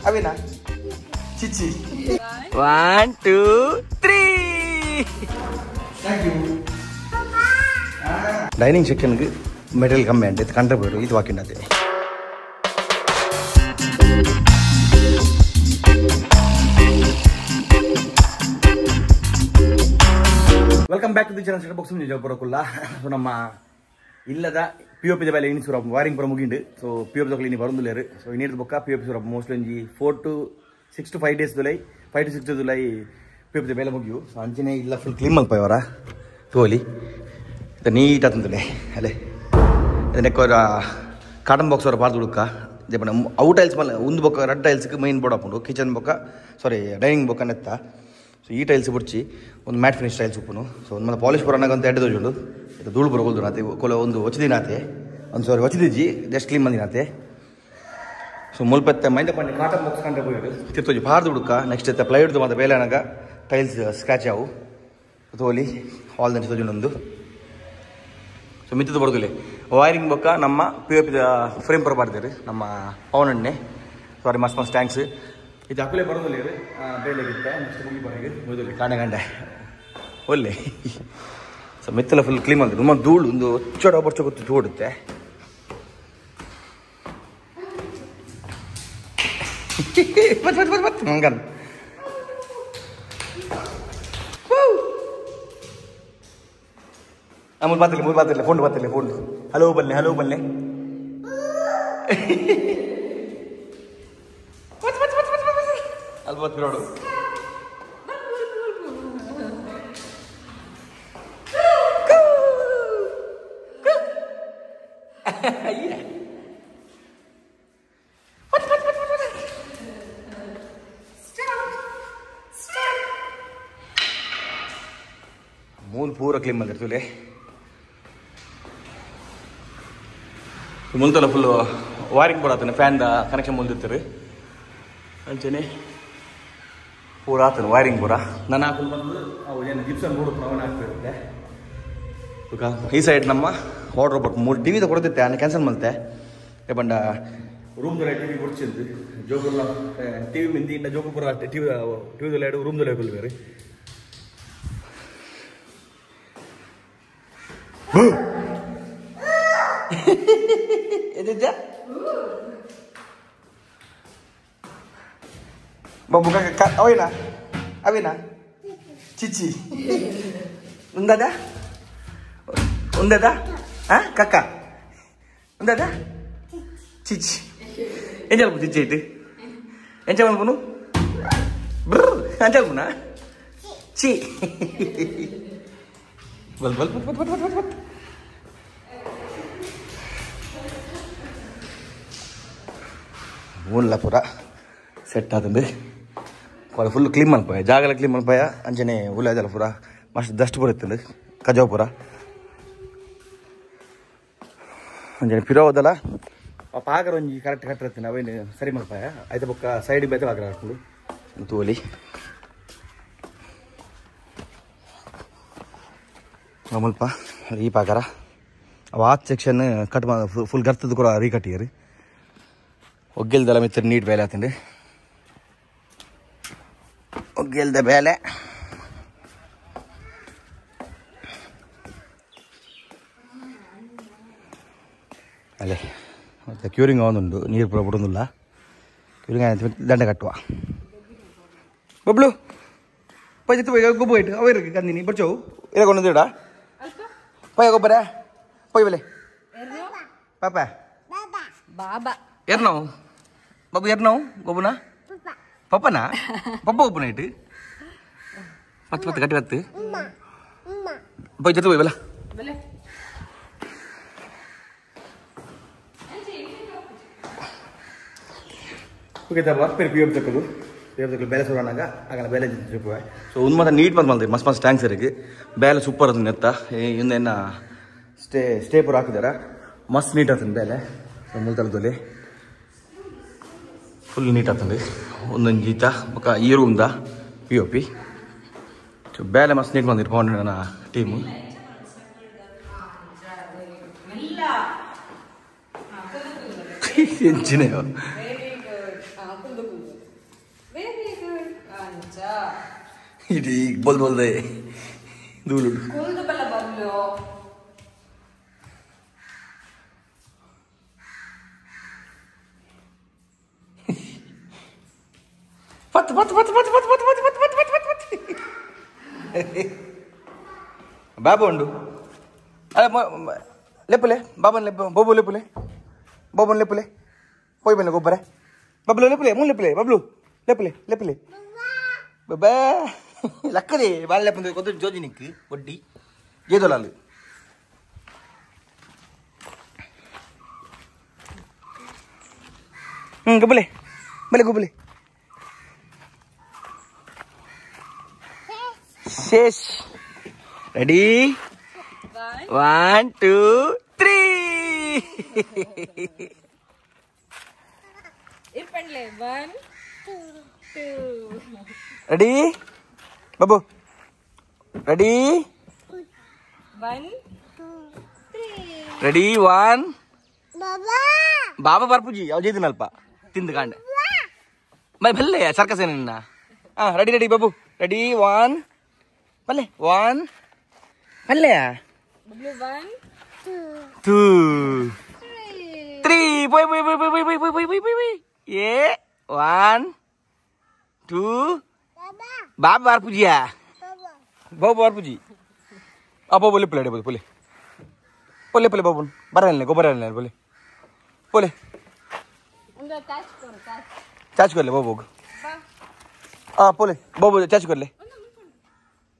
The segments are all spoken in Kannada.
ಅವಿನಾ ಚಿಚ್ಚಿ 1 2 3 ಡೈನಿಂಗ್ ಸೆಕ್ಷನ್ಗೆ ಮೆಟೀರಿಯಲ್ ಕಮ್ಮಿ ಅಂತ ಇದು ಕಂಡ್ರೆ ಬೋಡು ಇದು ಹಾಕಿಂಡದೆ welcome back to the channel set box ನಿಜ ಬರೋಕಲ್ಲ ಸೊ ನಮ್ಮ ಇಲ್ಲದ POP ಬೇಲೆ ಇನಿ ಸುರ ವಾರಿಂಗ್ ಪರ ಮುಗಿಂಡು ಸೊ POP ದೊಕಲಿ ಇನಿ ಬರುಂದುಲೇರು ಸೊ ಇನ್ನಿರ್ದ ಬೊಕ್ಕ POP ಸುರ ಮೋಸ್ಟ್ಲಿ ಒಂಜಿ 6 to 5 days ದುಲೈ 5 to 6 ದುಲೈ POP ಬೇಲೆ ಮುಗಿಯು ಸೊ ಅಂಚನೆ ಇಲ್ಲ ಫುಲ್ ಕ್ಲೀನ್ ಮಲ್ಪಯವರ ತೋಲಿ ನೀಟ್ ಆತಂದುಲೆ ಅಲ್ಲೇ ಇದನ್ನೆಕ್ಕೋರ ಕಾಟನ್ ಬಾಕ್ಸ್ ಅವರ ಪಾರ್ದು ಹುಡುಕ ಜಪನ ಅವು ಟೈಲ್ಸ್ ಮಲ್ಲ ಒಂದು ಬೊಕ್ಕ ರೆಡ್ ಟೈಲ್ಸ್ಗೆ ಮೈನ್ ಬೋರ್ಡ್ ಹಾಕೊಂಡು ಕಿಚನ್ ಬೊಕ್ಕ ಸಾರಿ ಡೈನಿಂಗ್ ಬೊಕ್ಕ ನೆತ್ತ ಸೊ ಈ ಟೈಲ್ಸ್ ಬಿಡ್ಚಿ ಒಂದು ಮ್ಯಾಟ್ ಫಿನಿಶ್ ಟೈಲ್ಸ್ ಉಪ್ಪುನು ಸೊ ಒಂದು ಮತ್ತೆ ಪಾಲಿಶ್ ಬರೋನಾಗ ಅಂತ ಎಡ್ದು ತೋಜುಂಡು ಇದು ಧೂಳು ಬರೋದು ನಾತೆ ಕೊಲ ಒಂದು ಒಚ್ಚದಿನಾತೆ ಒಂದು ಸಾರಿ ಒಚ್ಚದಿಜ್ಜಿ ಜಸ್ಟ್ ಕ್ಲೀನ್ ಬಂದಿನಾತೆ ಸೊ ಮುಲ್ಪತ್ತೆ ಮೈಂದ ಪಂಡಿ ಕಾಟನ್ ಬಾಕ್ಸ್ ಕಂಡ್ರೆ ಹೋಗಿಡು ತಿರ್ತೋಜಿ ಪಾರ್ದು ಹುಡುಕ ನೆಕ್ಸ್ಟ್ ಎತ್ತ ಪ್ಲೈವುಡ್ದು ಮತ್ತು ಬೇಲೆನಾಗ ಟೈಲ್ಸ್ ಸ್ಕ್ರಾಚ್ ಆವು ತೋಲಿ ಹಾಲ್ ದಂಚಿ ತೋಜುಂಡು ಸೊ ಮಿತ್ತದ ಬರೋದಿಲ್ಲ ವೈರಿಂಗ್ ಬೊಕ್ಕ ನಮ್ಮ POP ಫ್ರೇಮ್ ಪರ ಮಾಡ್ತೀರಿ ನಮ್ಮ ಪವನಣ್ಣೆ ಸಾರಿ ಮಸ್ತ್ ಟ್ಯಾಂಕ್ಸ್ ಇದು ಅಕ್ಕಲೇ ಬರೋದಿಲ್ಲ ರೀ ಬೇಲೆಗಿತ್ತ ನೆಕ್ಸ್ಟ್ ಮುಗಿ ಬರೋಗೆ ಮೊದಲು ಕಾಣಗಂಡೆ ಒಳ್ಳೆ ಸೊ ಮೆತ್ತಲ ಫುಲ್ ಕ್ಲೀನ್ ಮಾಡಿದ್ರು ನಮ್ಮ ಧೂಳು ಒಂದು ಚೊಡ ಬರ್ಚ ಗೊತ್ತು ತೋಡುತ್ತೆ ಹಂಗನ್ ಮುಲ್ ಬಾತಿಲ್ಲ ಫೋನ್ ಬಾತಿಲ್ಲ ಫೋನ್ ಹಲೋ ಬಲ್ಲೆ ಅಲ್ಲಿ ಬತ್ ನೋಡು ಮೂಲ್ ಪೂರ ಕ್ಲೀನ್ ಮಾಡಿರ್ತೇವೆ ಮುಂತಲ್ಲ ಫುಲ್ಲು ವಾರಿಂಗ್ ಬರತ್ತಾನೆ ಫ್ಯಾನ್ದ ಕನೆಕ್ಷನ್ ಮುಂದಿರ್ತೀರಿ ಅಂಚನೆ ಪೂರ ಆತನ ವೈರಿಂಗ್ ಪೂರ ನಾನು ಹಾಕೊಂಡು ಬಂದು ಅವು ಏನು ಜಿಪ್ಸನ್ ಬೋರ್ಡು ಅವನ್ನ ಹಾಕ್ತಿರುತ್ತೆ ಈ ಸೈಡ್ ನಮ್ಮ ಆರ್ಡ್ರ್ ಬಟ್ 3 TV ಕೊಡ್ತಿತ್ತೆ ನಾನು ಕ್ಯಾನ್ಸಲ್ ಮಾಡ್ತೆ ಬಂಡ ರೂಮ್ದಲ್ಲ TV ಕೊಡ್ಸಿದ್ದು ಜೋಗುಲ್ಲ TV ಮಿಂದಿಯಿಂದ ಜೋಗುಪುರ ಟಿವಿದಲ್ಲ ಎರಡು ರೂಮ್ದಲ್ಲ ಕೊಲ್ಬೇರಿ ಎದ್ದಿದ್ದ ಬಾಬು ಅವಿನಾ ಚಿಚ್ಚಿ ఉందదా కక్క ఉందదా చిచ్చి ఏం చెప్పు చిచ్చి అయితే ఏం చెప్పనుకును అని చెప్పునా చి బల్ బల్ ಮೂಲ ಪೂರ ಸೆಟ್ ಆತಂದು ಫುಲ್ ಕ್ಲೀನ್ ಮಲ್ಪಾಯ ಜಾಗಲ ಕ್ಲೀನ್ ಮಲ್ಪಾಯ ಅಂಚನೆ ಉಳ್ಳಾಜಲ ಪೂರ ಮಸ್ತ್ ದಸ್ಟ್ ಪೂರ ಇತ್ತಂದು ಕಜಾವ್ ಪೂರ ಅಂಚನೆ ಪಿರೋ ಹೋದಲ್ಲ ಪಾಗರ ಒಂಜಿ ಕರೆಕ್ಟ್ ಕಟ್ಟಿರ್ತೀನಿ ಅವೇನು ಸರಿ ಮಲ್ಪಾಯ ಆಯ್ತು ಬೊಕ್ಕ ಸೈಡ್ ಬೇತ ಪಾಗರ ಹಾಕೊಂಡು ತೋಲಿ ಮುಲ್ಪ ಈ ಪಾಕರ ಅವು ಆತ್ ಸೆಕ್ಷನ್ ಕಟ್ ಫುಲ್ ಗರ್ತದ ಕೂಡ ರೀಕಟ್ಟಿಯರಿ ಒಗ್ಗೆಲ್ದೆಲ್ಲ ಮಿತ್ರ ನೀಟ್ ಬೇಲೆ ಆತಂಡಿ ಒಗ್ಗೆಲ್ದ ಬೇಲೆ ಅಲ್ಲೇ ಮತ್ತು ಕ್ಯೂರಿಂಗ್ ಒಂದುಂಡು ನೀರು ಪೂರ ಬಿಡೋದಿಲ್ಲ ಕ್ಯೂರಿಂಗ್ ಆಯ್ತು ದಂಡ ಕಟ್ಟುವ ಬಬ್ಲು ಪೈತು ಗೊಬ್ಬ ಇಟ್ಟು ಅವ ಇರಕ್ಕೆ ಕಂದಿನಿ ಬರ್ಚವು ಇರಗೊಂಡಿಡ ಪಯ್ಯ ಗೊಬ್ಬರ ಪೊಯ್ ಬೆಲೆ ಪಾಪ ಬಾಬಾ ಎರ್ನವು ಬಾಬು ಎರ್ನವು ಗೊಬ್ಬನ ಪಪ್ಪನಾ ಪಪ್ಪ ಗೊಬ್ಬನ ಇಟ್ಟು ಪತ್ತು ಕಟ್ಟಿ ಕತ್ತು ಪೊಯ್ ಜೊತೆ ಪೊಯ್ ಬೆಲ ಓಕೆ ತಪ್ಪ ಪೇರು POP ತಕ್ಕದು ಬೇಲೆ ಸುರಾನಾಗ ಆಗಲ್ಲ ಬೇಲೆ ಸೊ ಒಂದು ಮಾತ್ರ ನೀಟ್ ಬಂದು ಮಲ್ತೀವಿ ಮಸ್ತ್ ಟ್ಯಾಂಕ್ಸ್ ಇರಕ್ಕೆ ಬೇಲೆ ಸೂಪರ್ ಅದನ್ನ ಎತ್ತ ಇನ್ನೇನು ಸ್ಟೇ ಪೂರ ಹಾಕಿದಾರ ಮಸ್ತ್ ನೀಟ್ ಆಗ್ತದೆ ಬೇಲೆ ಮುಲ್ತಲದಲ್ಲಿ ಫುಲ್ ನೀಟ್ ಆಗ್ತದೆ ಒಂದೊಂದು ಜೀತ ಪಕ್ಕ ಈ ರೂಮ್ದ POP ಸೊ ಬೇಲೆ ಮಸ್ತ್ ನೀಟ್ ಬಂದಿರು ಪವನ್ ನನ್ನ ಟೀಮು ಎಂಚಿನ ఇది బోల్దే దూలుడు పత్తు పత్తు పత్తు పత్తు పత్తు పత్తు పత్తు పత్తు పత్తు పత్తు పత్తు బాబు ఉండు అదే లేపులే బాబాని లేపు బాబు లేపులే బాబుని లేపులే పోయి పోయిన గొబ్బరే బబ్లు లేపులే మూడు లేపులే బబ్లు లేపులే లేపులే బాబా లక్కది వాళ్ళు లేకపోతే కొద్ది జోజి నీకు వడ్డీ ఏదోలాలు గుబ్బలే మళ్ళీ గుబ్బలే శేష్ రెడీ 1 2 3 ఇప్పండి 1 2 రెడీ బాబు రెడీ 1 3 రెడీ 1 ಬಾಬಾ ಬರ್ಪುಜಿ ಯಾವ ಜೈದಿನ ಅಲ್ಪ ತಿಂದು ಕಾಂಡೆ ಬೈ ಬಲ್ಲೆ ಸರ್ಕಸ್ ಏನ ರೆಡಿ ರೆಡಿ ಬಾಬು ರೆಡಿ 1 ಬಲ್ಲೆ 1 ಬಲ್ಲೆ 2 3 boy boy boy boy boy boy boy boy boy boy yeah 1 2 ಬಾಬಾ ಬರ್ಪುಜಿಯಾ ಬಾಬಾ ಬರ್ಪುಜಿ ಅಪ್ಪ ಬೋಲೆ ಪ್ಲೇಡೆ ಬೋಲೆ ಬೋಲೆ ಬೋಲೆ ಬಾಬು ಬರಲ್ಲ ಗೊಬ್ಬರ ಬೋಲೆ बोले चाच कर ले बाबू हाँ बोले बाबू चाच कर ले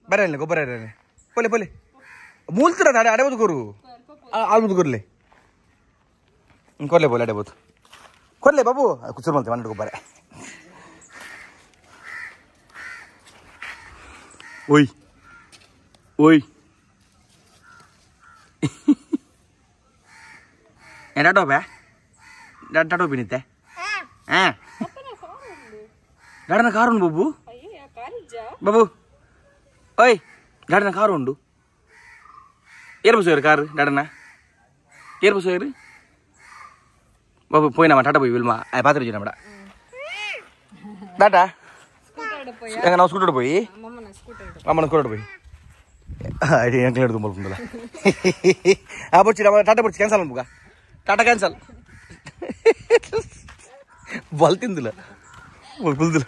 बरे ले गोबर ले बोले बोले मूल तरह दाड़े आड़े बहुत करू आल बहुत कर ले बोले आड़े बहुत कर ले बाबू कुछ बोलते मान गोबर ओई ओई एना टॉप है डाटा पिनिते डाडा कारू बाबू बाबू ओय डाडा कारू उंडु ఏర్ బస్సు కారు డాడనా ఏర్ బస్సు బాబు పోయినామా టాటా పోయి విల్మా ఆ పాత్ర వచ్చినప్పుడు డాటా எங்க நான் ஸ்கூட்டர் போய் அம்மா ஸ்கூட்டர் போய் ஐடி எனக்கு எடுத்து போல ஆ போச்சு டாடா போச்சு கேன்சல் பண்ணுங்க ಟಾಟಾ ಕ್ಯಾನ್ಸಲ್ ಬಲ್ ತಿಂದಿಲ್ಲ ಬುಲ್ದಿಲ್ಲ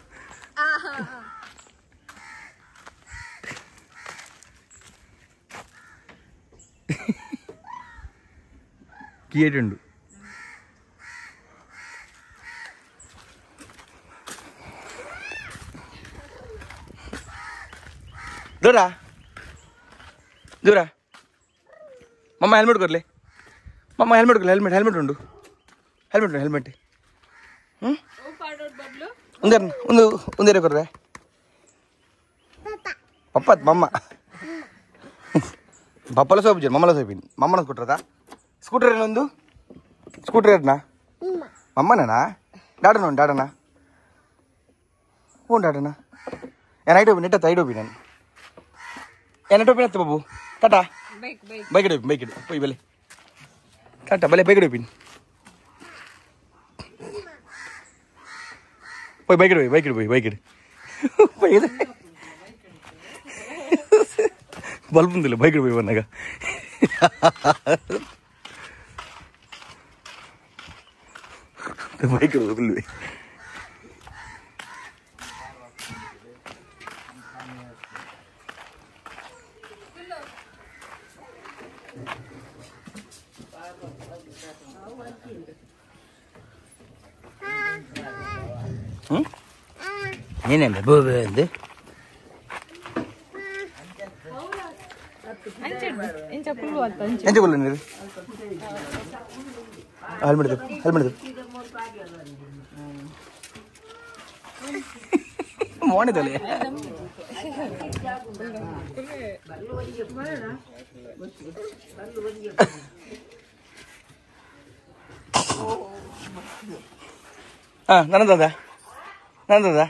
ಕೀಟುಂಡು ದೂರ ದೂರ ಮಮ್ಮ ಹೆಲ್ಮೆಟ್ ಕೊಡ್ಲಿ ಮಮ್ಮ ಹೆಲ್ಮೆಟ್ ಕೊಡ್ಲಿ ಹೆಲ್ಮೆಟ್ ಹೆಲ್ಮೆಟ್ ಉಂಡು ಹೆಲ್ಮೆಟ್ ಹೆಲ್ಮೆಟ್ ಒಂದೇ ಒಂದು ಒಂದೇ ಕೊಡ್ರೆ ಪಪ್ಪ ಮಮ್ಮ ಪಪ್ಪಲ ಸೋಪು ಮಮ್ಮಲ ಸೋಪಿನ್ ಮಮ್ಮನ ಕೊಟ್ರದ ಸ್ಕೂಟರ್ ಏನೊಂದು ಸ್ಕೂಟರ್ ಏರ್ನಾ ಮಮ್ಮನೇನಾ డాడనా డాడనా ಹ್ಞೂ డాడనా ಏನು ಐಟೋಪಿ ನೆಟ್ಟತ್ತ ಐಟೋಪಿ ನಾನು ಏನು ಐಟೋಪಿ ನತ್ತ ಬಾಬು ಟಾಟಾ ಬೈಕ್ ಇಡೋಪಿ ಬೈಕ್ ಇಡು ಪೊಯ್ ಬೆಲೆ ಟಾಟಾ ಬಲೆ ಬೈಕ್ ಇಡೋಪಿ ಪೊಯ್ ಬೈಕ್ ಇಡು ಬೈಕ್ ಇಡು ಪೊಯ್ ಬೈಕ್ ಇಡು ಪೊಯ್ ಇದು ಬಲ್ಬ್ ఉందిలే బైక్ పోయి వన్నాగా బైక్ వదిలి నేనే బోబే అంది ಎಂಚ ಕೊಲ್ಲ ನೀರು ಹೆಲ್ಮೆಟ್ ಹೆಲ್ಮೆಟ್ ಮೋಣಿದಲೆ ನನ್ನದ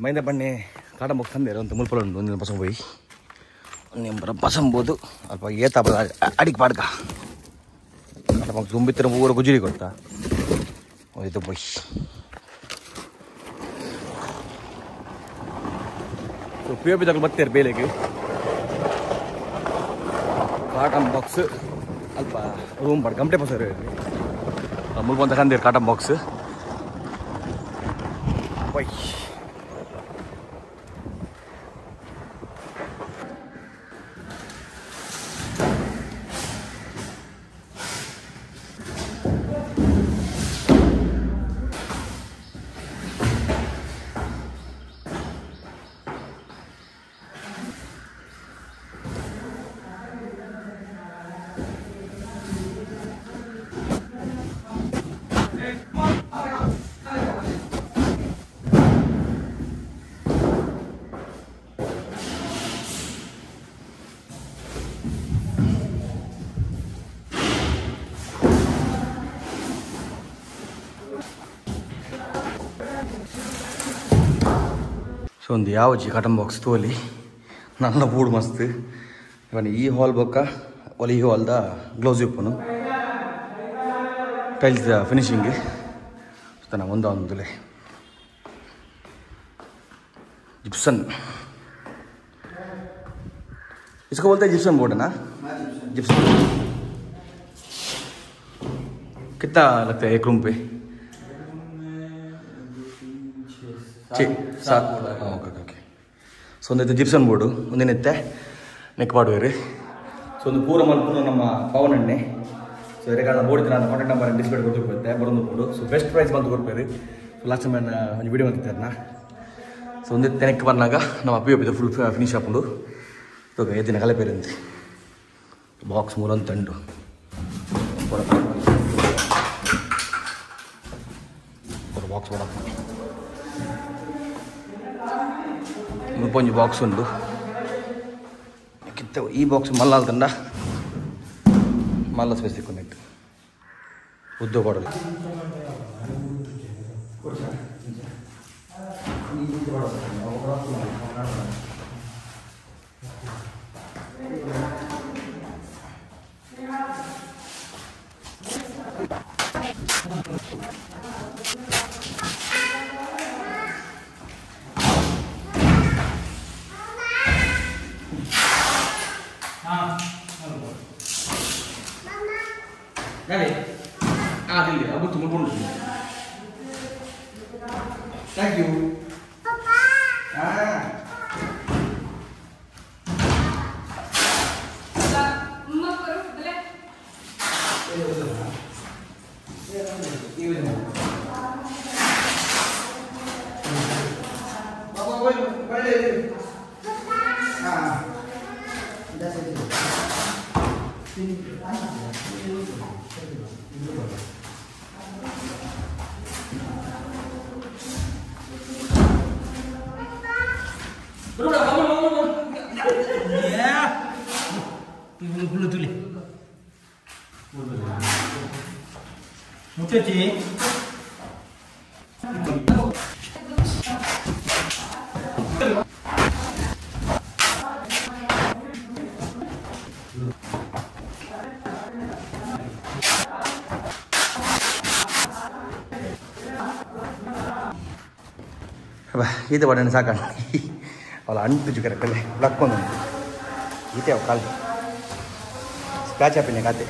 ಮೈಂದ ಬನ್ನಿ ಕಾಟ ಮುಖ ತಂದೇರು ಅಂತ ಮುಲ್ಪಲ ಉಂಟು ಒಂದಿನ ಪಸಂ పోయి ಒಂದಿನ ಪಸಂ ಬೋದು ಅಲ್ಪ ಏತ ಅಡಿಗೆ ಪಾಡ್ಕ ಕಾಟ ಮಗ ತುಂಬಿತ್ತಿರ ಊರ ಗುಜರಿ ಕೊಡ್ತಾ ಹೋಯ್ತು పోయి ಸೊ ಪಿ ಒ ಪಿ ತಗೊಂಡು ಬರ್ತಾರೆ ಬೇಲೆಗೆ ಕಾಟನ್ ಬಾಕ್ಸ್ ಅಲ್ಪ ರೂಮ್ ಬಾಡ್ ಗಮಟೆ ಪಸರ್ ಮುಲ್ಬಂತ ಕಂದಿರ್ ಕಾಟನ್ ಬಾಕ್ಸ್ ವೈ ಸೊ ಒಂದು ಯಾವಜಿ ಕಾಟನ್ ಬಾಕ್ಸ್ ತೋಲಿ ನನ್ನ ಬೂಡು ಮಸ್ತ್ ಇವನು ಈ ಹಾಲ್ ಬೊಕ್ಕ ಒಲಿ ಈ ಹಾಲ್ದ ಗ್ಲೌಸ್ ಇಪ್ಪನು ಟೈಲ್ಸ್ ಫಿನಿಶಿಂಗ್ ತನ ಒಂದೊಂದುಲೆ ಜಿಪ್ಸನ್ इसको बोलते हैं जिप्सम बोर्ड है ना जिप्सम कितना लगता है एक रूम पे 7 ಓಕೆ ಓಕೆ ಸೊ ಒಂದೈತೆ ಜಿಪ್ಸನ್ ಬೋರ್ಡು ಒಂದೇನೈತೆ ನೆಕ್ ಮಾಡುವೇರಿ ಸೊ ಒಂದು ಪೂರ ಮಲ್ಪುನು ನಮ್ಮ ಪವನ್ ಎಣ್ಣೆ ಸೊ ಇದಕ್ಕೆ ಬೋರ್ಡ್ ನಾನು ಕಾಂಟ್ಯಾಕ್ಟ್ ನಂಬರ್ ಡಿಸ್ಪ್ಲೇ ಕೊಡ್ತಿರ್ಬತ್ತೆ ಬರೋದು ಬೋರ್ಡು ಸೊ ಬೆಸ್ಟ್ ಪ್ರೈಸ್ ಬಂದು ಕೊಡ್ಬೇರಿ ಸೊ ಲಾಸ್ಟ್ ಟೈಮ್ ಒಂದು ವಿಡಿಯೋ ಬಂದಿದ್ದಾರನ್ನ ಸೊ ಒಂದೈತೆ ನೆಕ್ ಬಂದಾಗ ನಮ್ಮ ಪಿ ಒ ಪಿದ ಫುಲ್ ಫಿನಿಶ್ ಹಾಕೊಂಡು ಎದ್ದಿನ ಕಲೆ ಪೇರಂತೆ ಬಾಕ್ಸ್ ಮೂಲೊಂದು ತಂಡು ಬಾಕ್ಸ್ ಕೊಡ ಮುಪ್ಪೊಂಜಿ ಬಾಕ್ಸ್ ಉಂಡು ಕಿತ್ತ ಈ ಬಾಕ್ಸ್ ಮಲ್ಲ ತಂಡ ಮಲ್ಲ ಸ್ಪೇಸ್ ತಿಕ್ಕೊಂಡಾಯ್ತು ಉದ್ದ ಕೊಡೋದು Thank you. Papa. Muchachi. ಇದು ಬಡನೆ ಸಾಕಣ್ಣ ಅವಳ ಅಂಟು ಕರೆಕ್ಟಲ್ಲಿ ಲಕ್ಕೊಂಡು ಈತೆ ಅವು ಕಾಲು ಸ್ಕ್ರಾಚ್ ಹಾಪಿನ ಖಾತೆ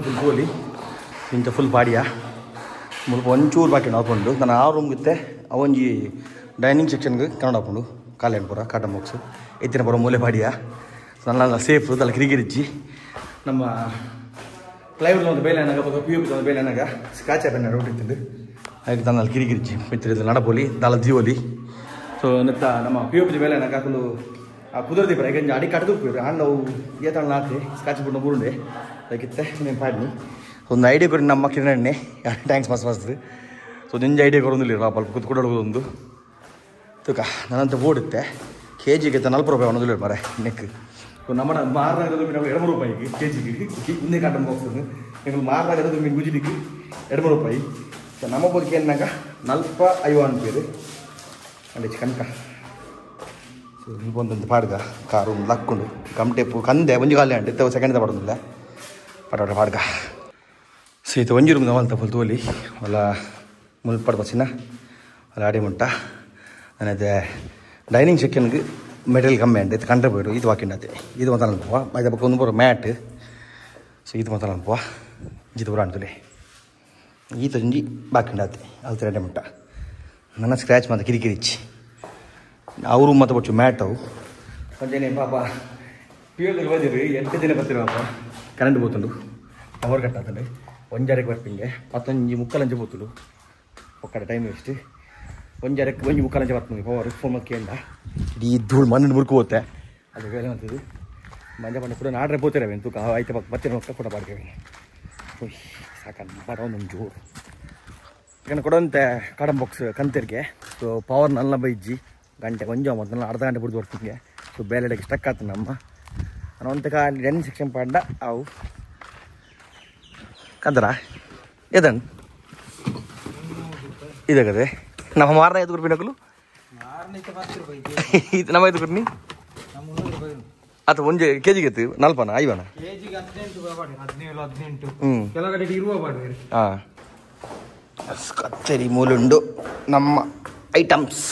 ಫುಲ್ ಗೋಲಿ ಇಂಥ ಫುಲ್ ಬಾಡಿಯ ಮುಲ್ಪ ಒಂಚೂರು ಬಾಕಿ ಹಾಕೊಂಡು ನಾನು ಆ ರೂಮ್ಗಿತ್ತೆ ಅವೊಂಜಿ ಡೈನಿಂಗ್ ಸೆಕ್ಷನ್ಗೆ ಕನ್ನಡ ಹಾಕೊಂಡು ಕಾಲೇನು ಪೂರ ಕಾಟನ್ ಬಾಕ್ಸ್ ಎತ್ತಿನ ಪೂರ ಮೂಲೆ ಪಾಡಿಯ ನನ್ನ ಸೇಫ್ ತಲೆ ಕಿರಿಕಿರಿಚ್ಚಿ ನಮ್ಮ ಪ್ಲೈವುಡ್ ಒಂದು ಬೇಲೆ ಅನ್ನಾಗ ಪಿ ಯು ಪಿ ಒಂದು ಬೇಲೆ ಅನ್ನಾಗ ಸ್ಕ್ರಾಚ್ ಆ್ಯಪ್ ರೋಡ್ ಇತ್ತಿದ್ದು ಹಾಗೆ ತನ್ನಲ್ಲಿ ಕಿರಿಕಿರಿಚ್ಚಿ ಮಿತ್ರ ನಡಪೋಲಿ ದಾಲ ಜೀವಲಿ ಸೊ ನೆತ್ತ ನಮ್ಮ ಪಿ ಯು ಪಿ ಬೇಲೆ ಅನ್ನಾಗ ಹಾಕೊಂಡು ಆ ಕುದುರೆ ಪರ ಈಗ ಅಡಿ ಕಟ್ಟದು ಅಣ್ಣವು ಏತಣ್ಣ ನಾಟಿ ಸ್ಕ್ರಾಚ್ ಬಿಟ್ಟು ಬುರುಂಡೆ ಅದಕ್ಕಿತ್ತೆ నేను పాడిని ಒಂದು ಐಡಿಯಾ ಕೊಡಿ ನಮ್ಮ ಕಿರಣಣ್ಣೆ ಟ್ಯಾಂಕ್ಸ್ ಮಸ್ತ್ ಮಸ್ತ್ ಸೊ ನಿಂಜ ಐಡಿಯಾ ಕೊರೊಂದಿಲ್ಲ ಪಾಪ ಕುತ್ಕೊಡೋದು ಒಂದು ತುಕ ನನ್ನಂತ ಓಡುತ್ತೆ ಕೆ ಜಿಗೆ 40 ರೂಪಾಯಿ ಅನ್ನೋದಿಲ್ಲ ಮರೆ ನೆಕ್ ನಮ್ಮ ಮಾರನಾಗದು ನಾವು 2 ರೂಪಾಯಿಗೆ ಕೆ ಜಿಗೆ ಇನ್ನೇ ಕಾಟನ್ ಬಾಕ್ಸ್ ನೀವು ಮಾರನಾಗದು ಮೀನು ಗುಜಿಲಿಕ್ಕೆ 2 ರೂಪಾಯಿ ಸೊ ನಮ್ಮ ಬದುಕಿ ಏನಾಗ 45 ಅನ್ಪೇರು ಅಲ್ಲಿ ಕನಕ ಸೊ ಒಂದೊಂದು ಪಾಡ್ಗ ಕಾರು ಲಕ್ಕೊಂಡು ಕಮ್ಟೆಪ್ಪು ಕಂದೆ ಒಂಜಿ ಕಾಲಿ ಅಂಟು ಇತ್ತ ಸೆಕೆಂಡ್ ಪಡೋದಿಲ್ಲ ಪಟಾಟ ಪಾಡ್ಗ ಸೊ ಇದು ಒಂಜಿ ರೂಮ್ ನವಲ್ತ ಫುಲ್ ತೋಲಿ ಅಲ್ಲ ಮುಲ್ಪಡ್ ಬಸ್ಸಿನ ಅಲ್ಲ ಆಡಿ ಮುಟ್ಟ ನನ್ನದೇ ಡೈನಿಂಗ್ ಸೆಕ್ಷನ್ಗೆ ಮೆಟೀರಿಯಲ್ ಕಮ್ಮಿ ಅಂಟು ಇದು ಕಂಡ್ರೆ போய்டும் ಇದು ವಾಕಿಂಡತ್ತೆ ಇದು ಮಾತ್ರ ಅನ್ಪುವ ಇದು ಪಕ್ಕ ಒಂದು ಬರೋ ಮ್ಯಾಟ್ ಸೊ ಇದು ಮಾತ್ರ ಅನ್ಪುವ ಇದು ಪೂರ ಅಂಟುಲೆ ಈ ತಂಜಿ ಬಾಕಿಂಡತ್ತೆ ಅದು ತೆರಡೆ ಮುಟ್ಟ ನನ್ನ ಸ್ಕ್ರ್ಯಾಚ್ ಮತ್ತು ಕಿರಿಕಿರಿಚ್ಚಿ ಅವರು ಮತ್ತೆ ಬಚ್ಚು ಮ್ಯಾಟ್ ಅವು ಸಂಜೆನೆ ಪಾಪ ಪಿಯೋದಲ್ಲಿ ಬಂದಿರಿ 8 ದಿನ ಬರ್ತಿರಪ್ಪ ಕರೆಂಟ್ ಬೋತುಂಡು ಪವರ್ ಕಟ್ ಆಗ್ತದೆ 1 ಬರ್ಪಿಂಗೆ 11 ಬೋತುಲು ಒಕ್ಕಡೆ ಟೈಮ್ ವೇಸ್ಟ್ 1 ಮುಕ್ಕಾಲು ಪವರ್ ಫೋನ್ ಕೇಂದ ಇಡೀ ಧೂಳು ಮಣ್ಣು ಮುರುಕು ಹೋಗುತ್ತೆ ಅದು ಬೇರೆ ಅಂತದ್ದು ಮಂಜ ಬಣ್ಣ ಕೂಡ ನಾಡ್ರೆ ಬೋತಿರವೆ ತೂಕ ಆಯ್ತು ಮತ್ತೆ ನೋಡ್ತಾ ಕೂಡ ಬಾಡ್ಕೇವೆ ಸಾಕಂತ ಬಡ ಒಂದೊಂದು ಜೋರು ಈಗ ಕೊಡೋಂತೆ ಕಾಟನ್ ಬಾಕ್ಸ್ ಕಂತಿರ್ಗೆ ಸೊ ಪವರ್ ನಲ್ಲ ಬೈಜಿ ಗಂಟೆ ಕೊಂಚ ಮೊದಲು ಅರ್ಧ ಗಂಟೆ ಬಿಡ್ದು ಬರ್ತಿಗೆ ಸೊ ಬೇಲೆಡೆಗೆ ಸ್ಟಕ್ ಆಗ್ತದೆ ನಮ್ಮ ನಾನು ಒಂದು ಕಾಲಿ ಡೈನಿಂಗ್ ಸೆಕ್ಷನ್ ಪಾಡ್ಡ ಅವು ಕದರ ಏದಣ್ಣ ಇದಾಗದೆ ನಮ್ಮ ಮಾರನ 5 ರೂಪಾಯಿ ನಕಲು ಇದು ನಮ್ಮ 5 ರೂಪಾಯಿ ಅಥವಾ ಒಂದು ಕೆ ಜಿಗೆ ಎತ್ತು 4 5 ಹಾಂ ಕತ್ತರಿ ಮೂಲುಂಡು ನಮ್ಮ ಐಟಮ್ಸ್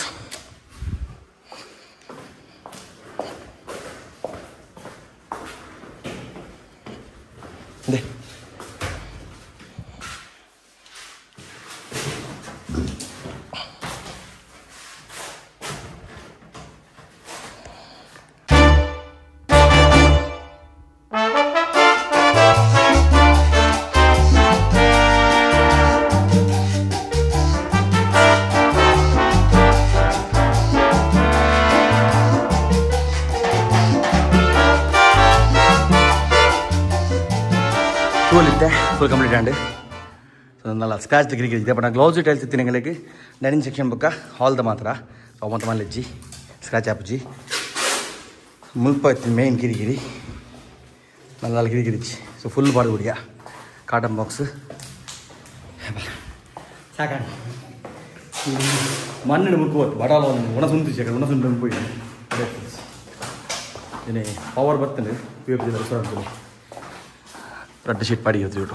ತೋಲಿತ್ತೆ ಫುಲ್ ಕಂಪ್ಲೀಟ್ ಆ್ಯಂಡ್ ಸೊ ನಲ್ಲ ಸ್ಕ್ರಾಚ್ ಕಿರಿಕಿರಿದೆ ಬಟ್ ನಾನು ಗ್ಲೌಸ್ ಇಟ್ಟು ಹೇಳ್ತಿರ್ತೀನಿ ನಿಮಗೆ ಡೈನಿಂಗ್ ಸೆಕ್ಷನ್ ಬೊಕ್ಕ ಹಾಲ್ದ ಮಾತ್ರ ಅವು ಮತ್ತೆ ಮಲ್ಲೆಜ್ಜಿ ಸ್ಕ್ರಾಚ್ ಆಪಜ್ಜಿ ಮುಲ್ಪ ಇತ್ತು ಮೇನ್ ಕಿರಿಕಿರಿ ನಲ್ಲ ಕಿರಿಕಿರಿಚ್ಚಿ ಸೊ ಫುಲ್ ಬಾರ್ದು ಬಿಡಿಯ ಕಾಟನ್ ಬಾಕ್ಸ್ ಸಾಕ ಮಣ್ಣಿನ ಮುರುಕು ಹೋಯ್ತು ಬಡಾಲ ಒಂದು ಉಣಸುಂದು ಚಕ್ಕ ಉಣಸುಂಡು போய் ಏನೇ ಪವರ್ ಬರ್ತದೆ ಪಿ ಎಫ್ ರೆಸ್ಟೋರೆಂಟ್ 2 ಶೀಟ್ ಪಾಡಿ ಇರ್ತೀವಿ